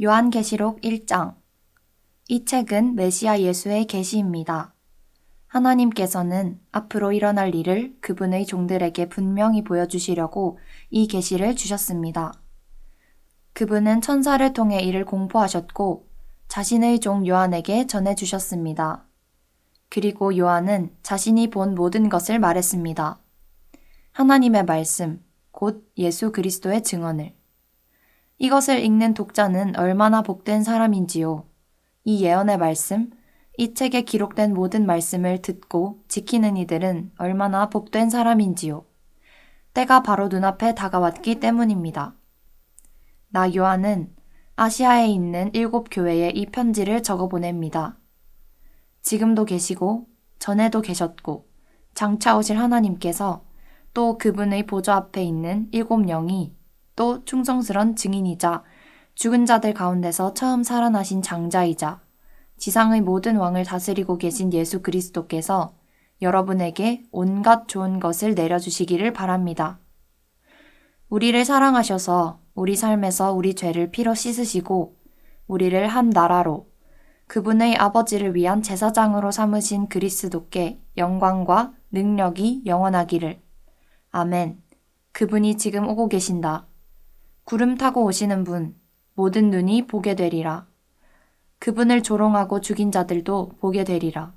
요한계시록 1장. 이 책은 메시아 예수의 계시입니다. 하나님께서는 앞으로 일어날 일을 그분의 종들에게 분명히 보여주시려고 이 계시를 주셨습니다. 그분은 천사를 통해 이를 공포하셨고 자신의 종 요한에게 전해주셨습니다. 그리고 요한은 자신이 본 모든 것을 말했습니다. 하나님의 말씀, 곧 예수 그리스도의 증언을. 이것을 읽는 독자는 얼마나 복된 사람인지요. 이 예언의 말씀, 이 책에 기록된 모든 말씀을 듣고 지키는 이들은 얼마나 복된 사람인지요. 때가 바로 눈앞에 다가왔기 때문입니다. 나 요한은 아시아에 있는 7 교회에 이 편지를 적어 보냅니다. 지금도 계시고 전에도 계셨고 장차 오실 하나님께서 또 그분의 보좌 앞에 있는 7 영이 또 충성스런 증인이자 죽은 자들 가운데서 처음 살아나신 장자이자 지상의 모든 왕을 다스리고 계신 예수 그리스도께서 여러분에게 온갖 좋은 것을 내려주시기를 바랍니다. 우리를 사랑하셔서 우리 삶에서 우리 죄를 피로 씻으시고 우리를 한 나라로 그분의 아버지를 위한 제사장으로 삼으신 그리스도께 영광과 능력이 영원하기를. 아멘. 그분이 지금 오고 계신다. 구름 타고 오시는 분, 모든 눈이 보게 되리라. 그분을 조롱하고 죽인 자들도 보게 되리라.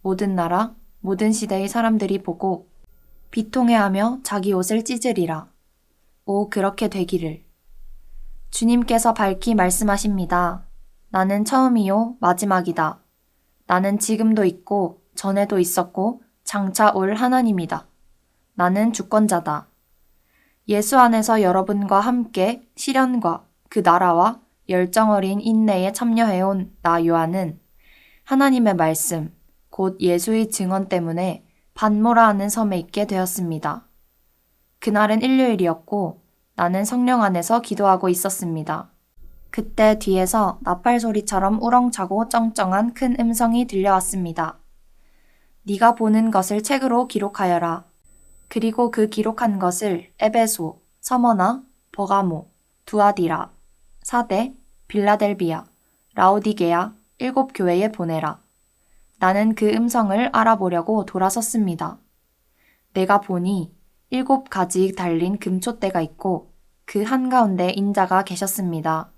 모든 나라, 모든 시대의 사람들이 보고 비통해하며 자기 옷을 찢으리라. 오, 그렇게 되기를. 주님께서 밝히 말씀하십니다. 나는 처음이요 마지막이다. 나는 지금도 있고 전에도 있었고 장차 올 하나님이다. 나는 주권자다. 예수 안에서 여러분과 함께 시련과 그 나라와 열정 어린 인내에 참여해온 나 요한은 하나님의 말씀, 곧 예수의 증언 때문에 반모라 하는 섬에 있게 되었습니다. 그날은 일요일이었고 나는 성령 안에서 기도하고 있었습니다. 그때 뒤에서 나팔 소리처럼 우렁차고 쩡쩡한 큰 음성이 들려왔습니다. 네가 보는 것을 책으로 기록하여라. 그리고 그 기록한 것을 에베소, 서머나, 버가모, 두아디라, 사대, 빌라델비아, 라오디게아 7 교회에 보내라. 나는 그 음성을 알아보려고 돌아섰습니다. 내가 보니 7 가지 달린 금촛대가 있고 그 한가운데 인자가 계셨습니다.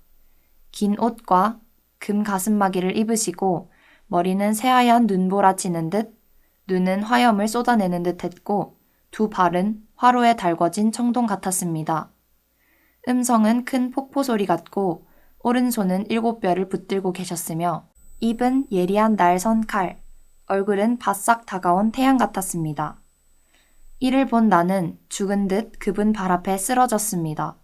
긴 옷과 금 가슴마기를 입으시고 머리는 새하얀 눈보라치는 듯 눈은 화염을 쏟아내는 듯 했고 두 발은 화로에 달궈진 청동 같았습니다. 음성은 큰 폭포소리 같고 오른손은 7 뼈를 붙들고 계셨으며 입은 예리한 날선 칼, 얼굴은 바싹 다가온 태양 같았습니다. 이를 본 나는 죽은 듯 그분 발 앞에 쓰러졌습니다.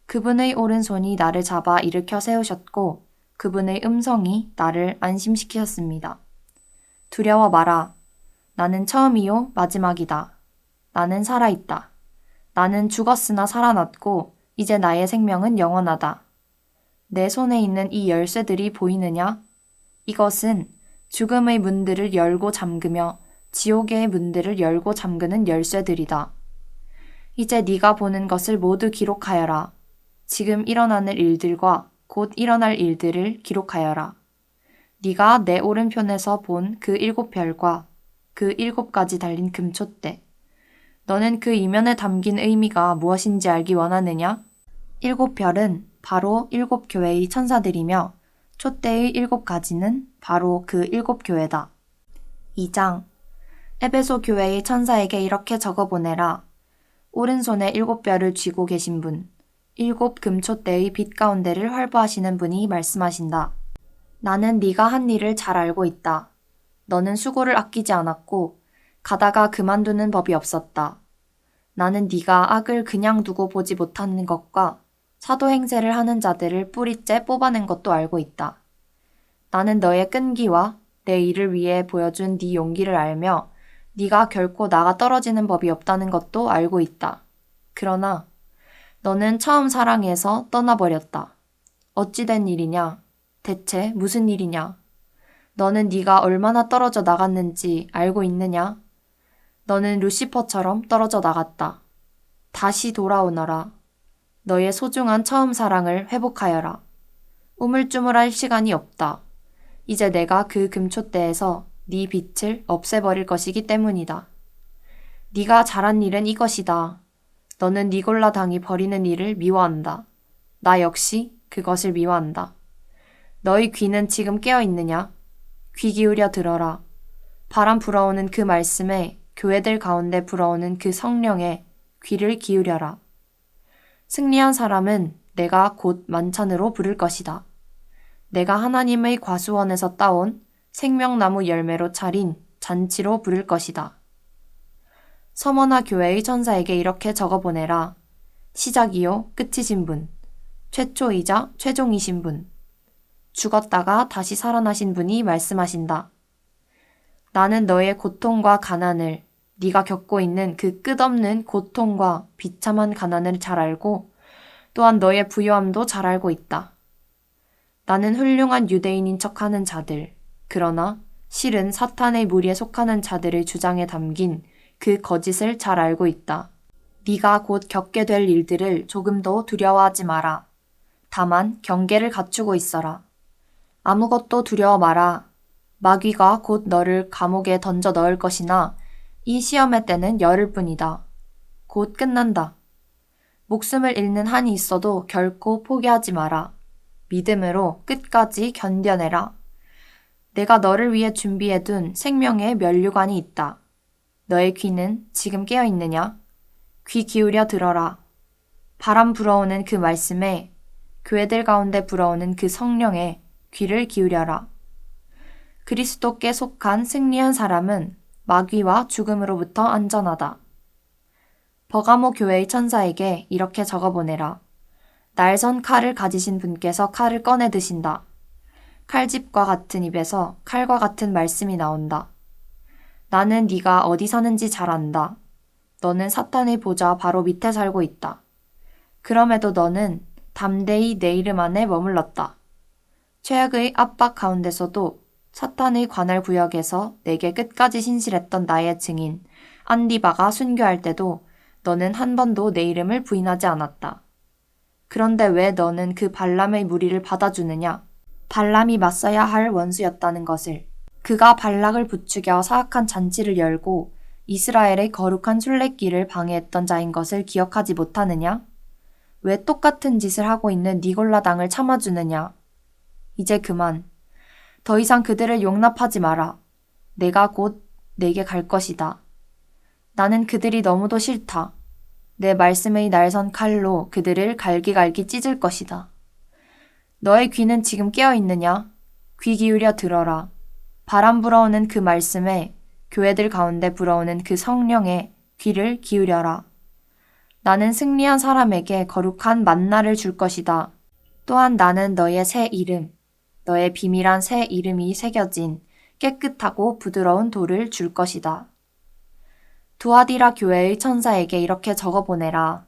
그분의 오른손이 나를 잡아 일으켜 세우셨고 그분의 음성이 나를 안심시키셨습니다. 두려워 마라. 나는 처음이요 마지막이다. 나는 살아있다. 나는 죽었으나 살아났고 이제 나의 생명은 영원하다. 내 손에 있는 이 열쇠들이 보이느냐? 이것은 죽음의 문들을 열고 잠그며 지옥의 문들을 열고 잠그는 열쇠들이다. 이제 네가 보는 것을 모두 기록하여라. 지금 일어나는 일들과 곧 일어날 일들을 기록하여라. 네가 내 오른편에서 본 그 7 별과 그 7 가지 달린 금촛대. 너는 그 이면에 담긴 의미가 무엇인지 알기 원하느냐? 7 별은 바로 7 교회의 천사들이며 촛대의 7 가지는 바로 그 7 교회다. 2장. 에베소 교회의 천사에게 이렇게 적어보내라. 오른손에 7 별을 쥐고 계신 분, 7 금촛대의 빛 가운데를 활보하시는 분이 말씀하신다. 나는 네가 한 일을 잘 알고 있다. 너는 수고를 아끼지 않았고 가다가 그만두는 법이 없었다. 나는 네가 악을 그냥 두고 보지 못하는 것과 사도 행세를 하는 자들을 뿌리째 뽑아낸 것도 알고 있다. 나는 너의 끈기와 내 일을 위해 보여준 네 용기를 알며 네가 결코 나가 떨어지는 법이 없다는 것도 알고 있다. 그러나 너는 처음 사랑에서 떠나버렸다. 어찌 된 일이냐? 대체 무슨 일이냐? 너는 네가 얼마나 떨어져 나갔는지 알고 있느냐? 너는 루시퍼처럼 떨어져 나갔다. 다시 돌아오너라. 너의 소중한 처음 사랑을 회복하여라. 우물쭈물할 시간이 없다. 이제 내가 그 금촛대에서 네 빛을 없애버릴 것이기 때문이다. 네가 잘한 일은 이것이다. 너는 니골라 당이 벌이는 일을 미워한다. 나 역시 그것을 미워한다. 너희 귀는 지금 깨어 있느냐? 귀 기울여 들어라. 바람 불어오는 그 말씀에 교회들 가운데 불어오는 그 성령에 귀를 기울여라. 승리한 사람은 내가 곧 만찬으로 부를 것이다. 내가 하나님의 과수원에서 따온 생명나무 열매로 차린 잔치로 부를 것이다. 서머나 교회의 천사에게 이렇게 적어보내라. 시작이요 끝이신 분, 최초이자 최종이신 분, 죽었다가 다시 살아나신 분이 말씀하신다. 나는 너의 고통과 가난을, 네가 겪고 있는 그 끝없는 고통과 비참한 가난을 잘 알고 또한 너의 부요함도 잘 알고 있다. 나는 훌륭한 유대인인 척하는 자들, 그러나 실은 사탄의 무리에 속하는 자들의 주장에 담긴 그 거짓을 잘 알고 있다. 네가 곧 겪게 될 일들을 조금도 두려워하지 마라. 다만 경계를 갖추고 있어라. 아무것도 두려워 마라. 마귀가 곧 너를 감옥에 던져 넣을 것이나 이 시험의 때는 열흘 뿐이다. 곧 끝난다. 목숨을 잃는 한이 있어도 결코 포기하지 마라. 믿음으로 끝까지 견뎌내라. 내가 너를 위해 준비해둔 생명의 면류관이 있다. 너의 귀는 지금 깨어 있느냐? 귀 기울여 들어라. 바람 불어오는 그 말씀에 교회들 가운데 불어오는 그 성령에 귀를 기울여라. 그리스도께 속한 승리한 사람은 마귀와 죽음으로부터 안전하다. 버가모 교회의 천사에게 이렇게 적어보내라. 날선 칼을 가지신 분께서 칼을 꺼내 드신다. 칼집과 같은 입에서 칼과 같은 말씀이 나온다. 나는 네가 어디 사는지 잘 안다. 너는 사탄의 보좌 바로 밑에 살고 있다. 그럼에도 너는 담대히 내 이름 안에 머물렀다. 최악의 압박 가운데서도 사탄의 관할 구역에서 내게 끝까지 신실했던 나의 증인 안디바가 순교할 때도 너는 한 번도 내 이름을 부인하지 않았다. 그런데 왜 너는 그 발람의 무리를 받아주느냐? 발람이 맞서야 할 원수였다는 것을. 그가 발락을 부추겨 사악한 잔치를 열고 이스라엘의 거룩한 순례길을 방해했던 자인 것을 기억하지 못하느냐? 왜 똑같은 짓을 하고 있는 니골라 당을 참아주느냐? 이제 그만. 더 이상 그들을 용납하지 마라. 내가 곧 내게 갈 것이다. 나는 그들이 너무도 싫다. 내 말씀의 날선 칼로 그들을 갈기갈기 찢을 것이다. 너의 귀는 지금 깨어 있느냐? 귀 기울여 들어라. 바람 불어오는 그 말씀에 교회들 가운데 불어오는 그 성령에 귀를 기울여라. 나는 승리한 사람에게 거룩한 만나를 줄 것이다. 또한 나는 너의 새 이름, 너의 비밀한 새 이름이 새겨진 깨끗하고 부드러운 돌을 줄 것이다. 두아디라 교회의 천사에게 이렇게 적어보내라.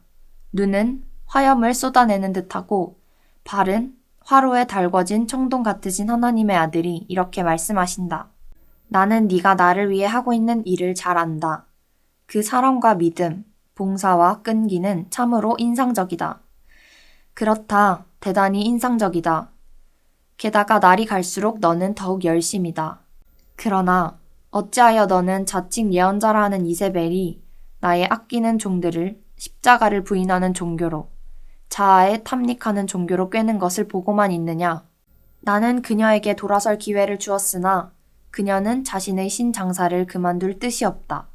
눈은 화염을 쏟아내는 듯하고 발은 화로에 달궈진 청동 같으신 하나님의 아들이 이렇게 말씀하신다. 나는 네가 나를 위해 하고 있는 일을 잘 안다. 그 사랑과 믿음, 봉사와 끈기는 참으로 인상적이다. 그렇다. 대단히 인상적이다. 게다가 날이 갈수록 너는 더욱 열심이다. 그러나 어찌하여 너는 자칭 예언자라 하는 이세벨이 나의 아끼는 종들을 십자가를 부인하는 종교로 자아에 탐닉하는 종교로 꿰는 것을 보고만 있느냐? 나는 그녀에게 돌아설 기회를 주었으나 그녀는 자신의 신장사를 그만둘 뜻이 없다.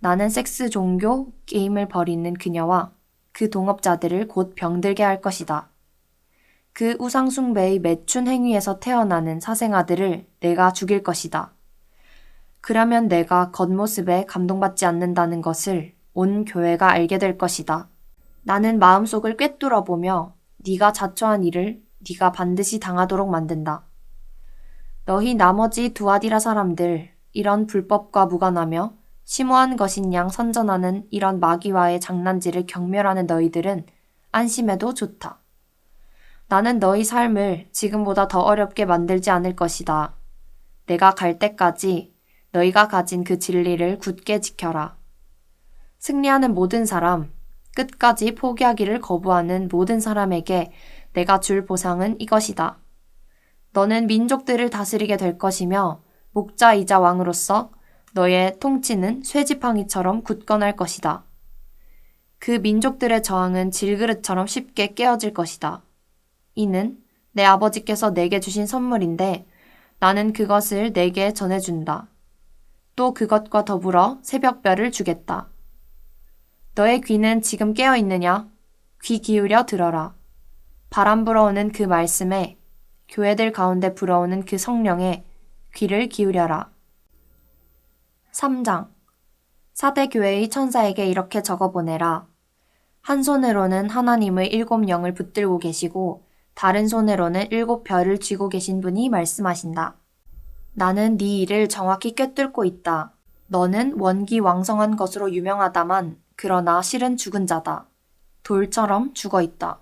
나는 섹스 종교 게임을 벌이는 그녀와 그 동업자들을 곧 병들게 할 것이다. 그 우상숭배의 매춘 행위에서 태어나는 사생아들을 내가 죽일 것이다. 그러면 내가 겉모습에 감동받지 않는다는 것을 온 교회가 알게 될 것이다. 나는 마음속을 꿰뚫어 보며 네가 자초한 일을 네가 반드시 당하도록 만든다. 너희 나머지 두아디라 사람들, 이런 불법과 무관하며 심오한 것인 양 선전하는 이런 마귀와의 장난질을 경멸하는 너희들은 안심해도 좋다. 나는 너희 삶을 지금보다 더 어렵게 만들지 않을 것이다. 내가 갈 때까지 너희가 가진 그 진리를 굳게 지켜라. 승리하는 모든 사람, 끝까지 포기하기를 거부하는 모든 사람에게 내가 줄 보상은 이것이다. 너는 민족들을 다스리게 될 것이며 목자이자 왕으로서 너의 통치는 쇠지팡이처럼 굳건할 것이다. 그 민족들의 저항은 질그릇처럼 쉽게 깨어질 것이다. 이는 내 아버지께서 내게 주신 선물인데 나는 그것을 내게 전해준다. 또 그것과 더불어 새벽별을 주겠다. 너의 귀는 지금 깨어 있느냐? 귀 기울여 들어라. 바람 불어오는 그 말씀에 교회들 가운데 불어오는 그 성령에 귀를 기울여라. 3장. 사대 교회의 천사에게 이렇게 적어보내라. 한 손으로는 하나님의 7영을 붙들고 계시고 다른 손으로는 7별을 쥐고 계신 분이 말씀하신다. 나는 네 일을 정확히 꿰뚫고 있다. 너는 원기왕성한 것으로 유명하다만 그러나 실은 죽은 자다. 돌처럼 죽어 있다.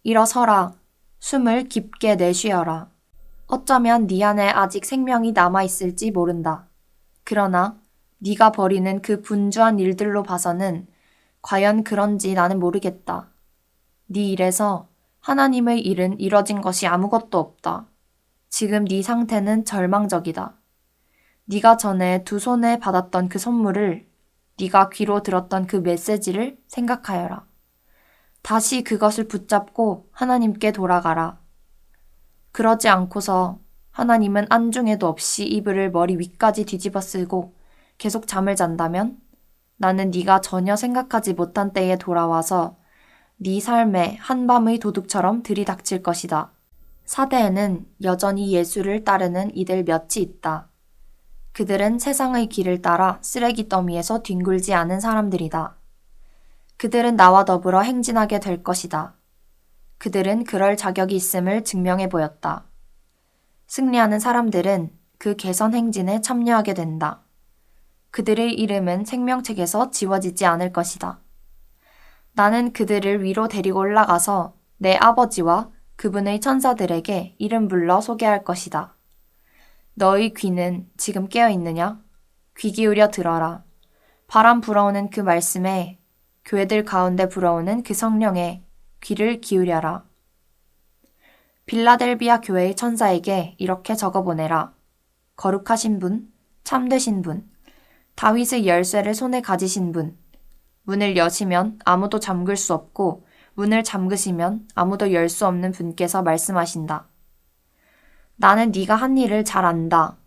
일어서라. 숨을 깊게 내쉬어라. 어쩌면 네 안에 아직 생명이 남아있을지 모른다. 그러나 네가 벌이는 그 분주한 일들로 봐서는 과연 그런지 나는 모르겠다. 네 일에서 하나님의 일은 이뤄진 것이 아무것도 없다. 지금 네 상태는 절망적이다. 네가 전에 두 손에 받았던 그 선물을, 네가 귀로 들었던 그 메시지를 생각하여라. 다시 그것을 붙잡고 하나님께 돌아가라. 그러지 않고서 하나님은 안중에도 없이 이불을 머리 위까지 뒤집어 쓰고 계속 잠을 잔다면 나는 네가 전혀 생각하지 못한 때에 돌아와서 네 삶에 한밤의 도둑처럼 들이닥칠 것이다. 사대에는 여전히 예수를 따르는 이들 몇이 있다. 그들은 세상의 길을 따라 쓰레기 더미에서 뒹굴지 않은 사람들이다. 그들은 나와 더불어 행진하게 될 것이다. 그들은 그럴 자격이 있음을 증명해 보였다. 승리하는 사람들은 그 개선 행진에 참여하게 된다. 그들의 이름은 생명책에서 지워지지 않을 것이다. 나는 그들을 위로 데리고 올라가서 내 아버지와 그분의 천사들에게 이름 불러 소개할 것이다. 너의 귀는 지금 깨어 있느냐? 귀 기울여 들어라. 바람 불어오는 그 말씀에, 교회들 가운데 불어오는 그 성령에 귀를 기울여라. 빌라델비아 교회의 천사에게 이렇게 적어보내라. 거룩하신 분, 참되신 분, 다윗의 열쇠를 손에 가지신 분, 문을 여시면 아무도 잠글 수 없고 문을 잠그시면 아무도 열 수 없는 분께서 말씀하신다. 나는 네가 한 일을 잘 안다.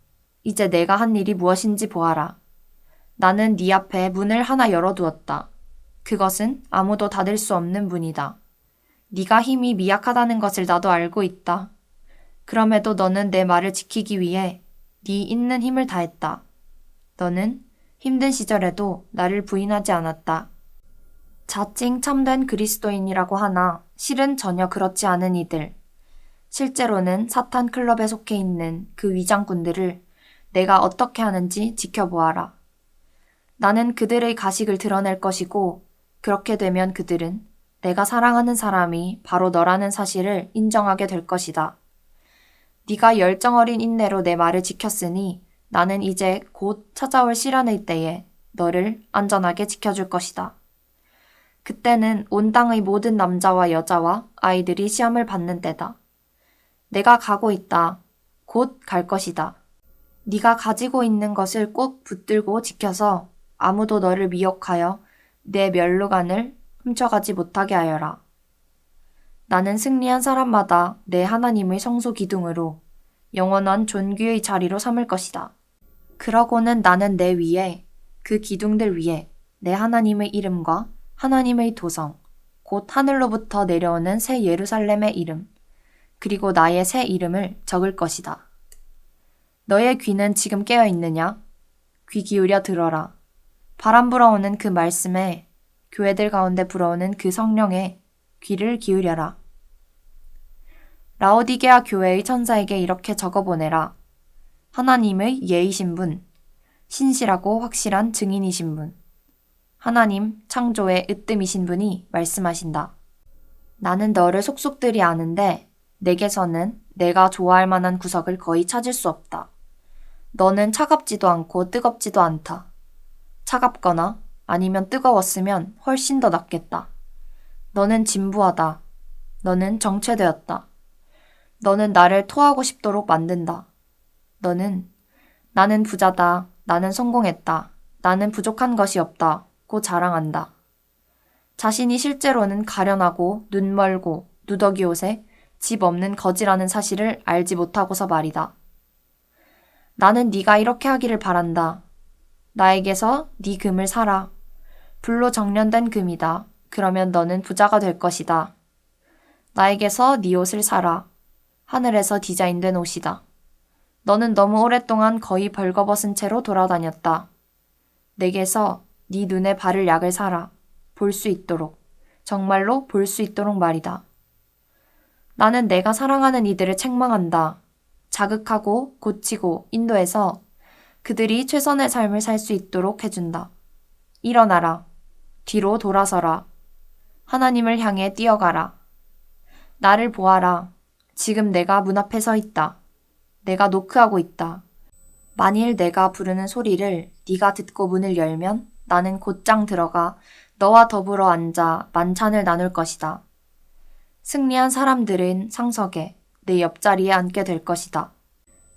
이제 내가 한 일이 무엇인지 보아라. 나는 네 앞에 문을 하나 열어두었다. 그것은 아무도 닫을 수 없는 문이다. 네가 힘이 미약하다는 것을 나도 알고 있다. 그럼에도 너는 내 말을 지키기 위해 네 있는 힘을 다했다. 너는 힘든 시절에도 나를 부인하지 않았다. 자칭 참된 그리스도인이라고 하나 실은 전혀 그렇지 않은 이들. 실제로는 사탄 클럽에 속해 있는 그 위장꾼들을 내가 어떻게 하는지 지켜보아라. 나는 그들의 가식을 드러낼 것이고 그렇게 되면 그들은 내가 사랑하는 사람이 바로 너라는 사실을 인정하게 될 것이다. 네가 열정 어린 인내로 내 말을 지켰으니 나는 이제 곧 찾아올 시련의 때에 너를 안전하게 지켜줄 것이다. 그때는 온 땅의 모든 남자와 여자와 아이들이 시험을 받는 때다. 내가 가고 있다. 곧 갈 것이다. 네가 가지고 있는 것을 꼭 붙들고 지켜서 아무도 너를 미혹하여 내 면류관을 훔쳐가지 못하게 하여라. 나는 승리한 사람마다 내 하나님의 성소 기둥으로 영원한 존귀의 자리로 삼을 것이다. 그러고는 나는 내 위에, 그 기둥들 위에 내 하나님의 이름과 하나님의 도성, 곧 하늘로부터 내려오는 새 예루살렘의 이름, 그리고 나의 새 이름을 적을 것이다. 너의 귀는 지금 깨어 있느냐? 귀 기울여 들어라. 바람 불어오는 그 말씀에, 교회들 가운데 불어오는 그 성령에 귀를 기울여라. 라오디게아 교회의 천사에게 이렇게 적어보내라. 하나님의 예이신 분, 신실하고 확실한 증인이신 분, 하나님 창조의 으뜸이신 분이 말씀하신다. 나는 너를 속속들이 아는데 내게서는 내가 좋아할 만한 구석을 거의 찾을 수 없다. 너는 차갑지도 않고 뜨겁지도 않다. 차갑거나 아니면 뜨거웠으면 훨씬 더 낫겠다. 너는 진부하다. 너는 정체되었다. 너는 나를 토하고 싶도록 만든다. 너는 나는 부자다. 나는 성공했다. 나는 부족한 것이 없다. 고 자랑한다. 자신이 실제로는 가련하고 눈멀고 누더기 옷에 집 없는 거지라는 사실을 알지 못하고서 말이다. 나는 네가 이렇게 하기를 바란다. 나에게서 네 금을 사라. 불로 정련된 금이다. 그러면 너는 부자가 될 것이다. 나에게서 네 옷을 사라. 하늘에서 디자인된 옷이다. 너는 너무 오랫동안 거의 벌거벗은 채로 돌아다녔다. 내게서 네 눈에 바를 약을 사라. 볼 수 있도록. 정말로 볼 수 있도록 말이다. 나는 내가 사랑하는 이들을 책망한다. 자극하고 고치고 인도해서 그들이 최선의 삶을 살 수 있도록 해준다. 일어나라. 뒤로 돌아서라. 하나님을 향해 뛰어가라. 나를 보아라. 지금 내가 문 앞에 서 있다. 내가 노크하고 있다. 만일 내가 부르는 소리를 네가 듣고 문을 열면 나는 곧장 들어가 너와 더불어 앉아 만찬을 나눌 것이다. 승리한 사람들은 상석에 내 옆자리에 앉게 될 것이다.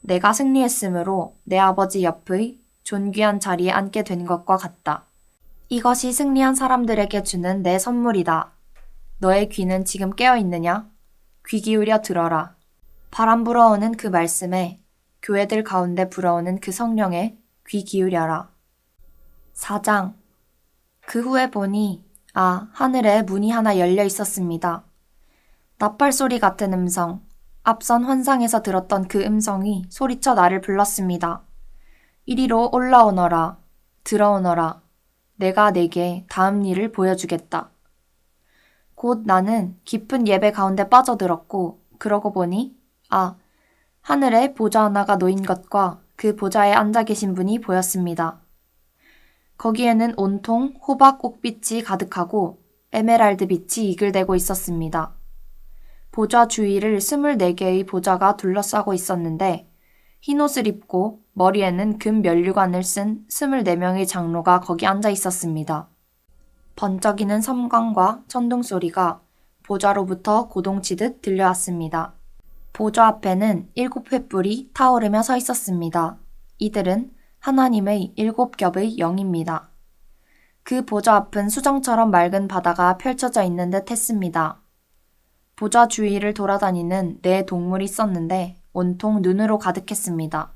내가 승리했으므로 내 아버지 옆의 존귀한 자리에 앉게 된 것과 같다. 이것이 승리한 사람들에게 주는 내 선물이다. 너의 귀는 지금 깨어 있느냐? 귀 기울여 들어라. 바람 불어오는 그 말씀에 교회들 가운데 불어오는 그 성령에 귀 기울여라. 4장. 그 후에 보니 하늘에 문이 하나 열려 있었습니다. 나팔소리 같은 음성, 앞선 환상에서 들었던 그 음성이 소리쳐 나를 불렀습니다. 이리로 올라오너라, 들어오너라. 내가 내게 다음 일을 보여주겠다. 곧 나는 깊은 예배 가운데 빠져들었고 그러고 보니 하늘에 보좌 하나가 놓인 것과 그 보좌에 앉아 계신 분이 보였습니다. 거기에는 온통 호박 옥빛이 가득하고 에메랄드 빛이 이글대고 있었습니다. 보좌 주위를 24개의 보좌가 둘러싸고 있었는데 흰옷을 입고 머리에는 금 면류관을 쓴 24명의 장로가 거기 앉아 있었습니다. 번쩍이는 섬광과 천둥 소리가 보좌로부터 고동치듯 들려왔습니다. 보좌 앞에는 7횃불이 타오르며 서 있었습니다. 이들은 하나님의 7겹의 영입니다. 그 보좌 앞은 수정처럼 맑은 바다가 펼쳐져 있는 듯 했습니다. 보좌 주위를 돌아다니는 4동물이 있었는데 온통 눈으로 가득했습니다.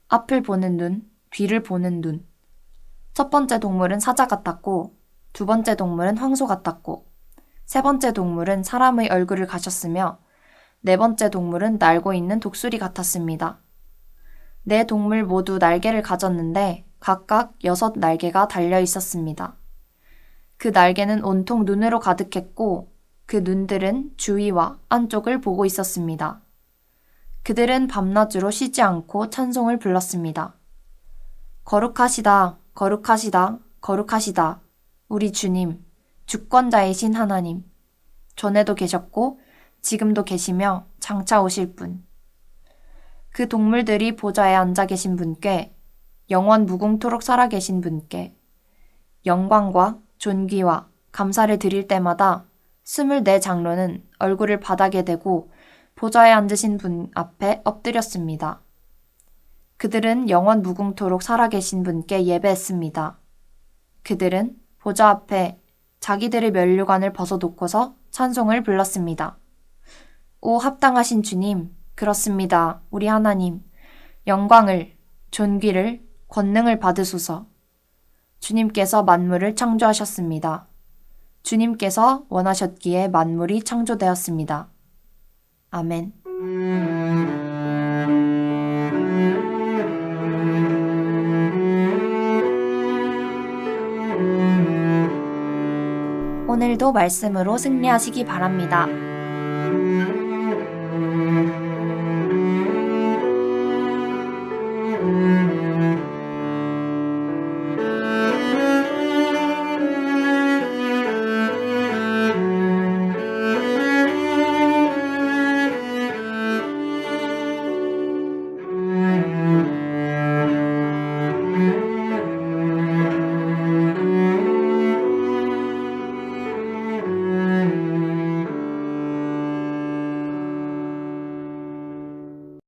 앞을 보는 눈, 뒤를 보는 눈. 첫 번째 동물은 사자 같았고, 두 번째 동물은 황소 같았고, 세 번째 동물은 사람의 얼굴을 가졌으며, 네 번째 동물은 날고 있는 독수리 같았습니다. 4동물 모두 날개를 가졌는데 각각 6날개가 달려 있었습니다. 그 날개는 온통 눈으로 가득했고 그 눈들은 주위와 안쪽을 보고 있었습니다. 그들은 밤낮으로 쉬지 않고 찬송을 불렀습니다. 거룩하시다, 거룩하시다, 거룩하시다. 우리 주님, 주권자이신 하나님. 전에도 계셨고 지금도 계시며 장차 오실 분. 그 동물들이 보좌에 앉아 계신 분께, 영원 무궁토록 살아계신 분께 영광과 존귀와 감사를 드릴 때마다 24장로는 얼굴을 바닥에 대고 보좌에 앉으신 분 앞에 엎드렸습니다. 그들은 영원 무궁토록 살아계신 분께 예배했습니다. 그들은 보좌 앞에 자기들의 면류관을 벗어놓고서 찬송을 불렀습니다. 오 합당하신 주님, 그렇습니다. 우리 하나님, 영광을, 존귀를, 권능을 받으소서. 주님께서 만물을 창조하셨습니다. 주님께서 원하셨기에 만물이 창조되었습니다. 아멘. 오늘도 말씀으로 승리하시기 바랍니다.